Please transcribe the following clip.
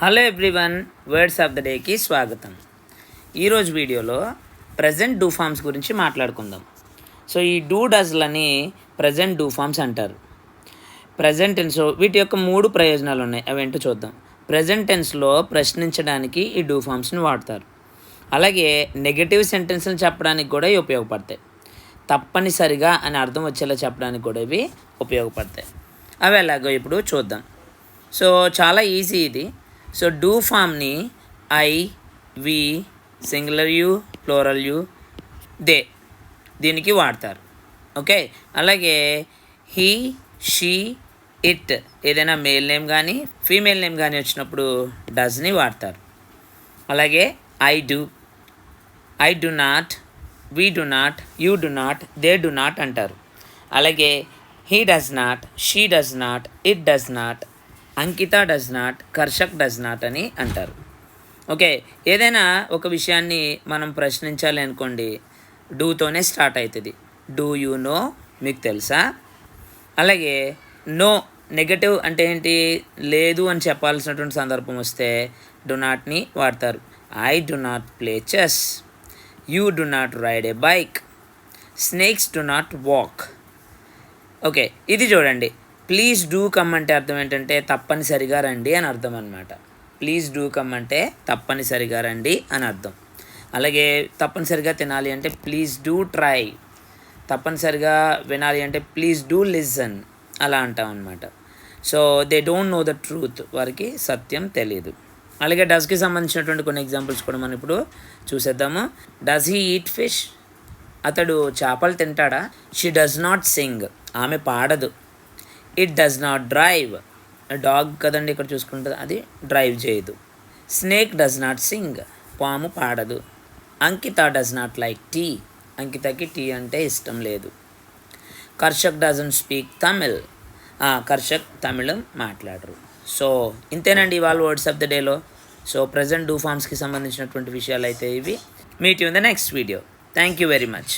Hello everyone, words of the డేకి స్వాగతం. ఈరోజు వీడియోలో ప్రజెంట్ డూ ఫార్మ్స్ గురించి మాట్లాడుకుందాం. సో ఈ డూ డస్లని ప్రజెంట్ డూ ఫార్మ్స్ అంటారు. ప్రజెంట్ టెన్స్లో వీటి యొక్క 3 ప్రయోజనాలు ఉన్నాయి, అవేంటో చూద్దాం. ప్రజెంట్ టెన్స్లో ప్రశ్నించడానికి ఈ డూ ఫార్మ్స్ని వాడతారు. అలాగే నెగటివ్ సెంటెన్స్ని చెప్పడానికి కూడా ఇవి ఉపయోగపడతాయి. తప్పనిసరిగా అని అర్థం వచ్చేలా చెప్పడానికి కూడా ఇవి ఉపయోగపడతాయి. అవి ఎలాగో ఇప్పుడు చూద్దాం. సో చాలా ఈజీ ఇది. సో డూ ఫామ్ని I, we, singular you, plural you, they దీనికి వాడతారు. ఓకే, అలాగే హీ, షీ, ఇట్ ఏదైనా మేల్ నేమ్ కానీ ఫీమేల్ నేమ్ కానీ వచ్చినప్పుడు డస్ని వాడతారు. అలాగే I do not, we do not, you do not, they do not అంటారు. అలాగే he does not, she does not, it does not, Ankita does not, Karshak does not అని అంటారు. ఓకే, ఏదైనా ఒక విషయాన్ని మనం ప్రశ్నించాలి అనుకోండి, డూతోనే స్టార్ట్ అవుతుంది. డూ యూ నో, మీకు తెలుసా? అలాగే నో నెగటివ్ అంటే ఏంటి, లేదు అని చెప్పాల్సినటువంటి సందర్భం వస్తే డు నాట్ని వాడతారు. I do not play chess, you do not ride a bike, snakes do not walk. Okay, ఇది చూడండి. ప్లీజ్ డూ కమ్ అంటే అర్థం ఏంటంటే తప్పనిసరిగా రండి అని అర్థం అనమాట. ప్లీజ్ డూ కమ్ అంటే తప్పనిసరిగా రండి అని అర్థం. అలాగే తప్పనిసరిగా తినాలి అంటే ప్లీజ్ డూ ట్రై, తప్పనిసరిగా వినాలి అంటే ప్లీజ్ డూ లిజన్ అలా అంటాం అనమాట. So they don't know the truth, వారికి సత్యం తెలియదు. అలాగే డస్కి సంబంధించినటువంటి కొన్ని ఎగ్జాంపుల్స్ కూడా మనం ఇప్పుడు చూసేద్దాము. డస్ హీ ఈట్ ఫిష్, అతడు చేపలు తింటాడా? షీ డస్ నాట్ సింగ్, ఆమె పాడదు. It does not drive, dog కదండి ఇక్కడ చూసుకుంటుంది, అది డ్రైవ్ చేయదు. స్నేక్ డస్ నాట్ సింగ్, పాము పాడదు. Ankita does not like tea, అంకితకి టీ అంటే ఇష్టం లేదు. కర్షక్ డజంట్ స్పీక్ తమిళ్, కర్షక్ తమిళం మాట్లాడరు. సో ఇంతేనండి ఇవాళ వర్డ్స్ ఆఫ్ ద డేలో. సో ప్రజెంట్ డూ ఫార్మ్స్కి సంబంధించినటువంటి విషయాలు అయితే ఇవి. Meet you in the next video. Thank you very much.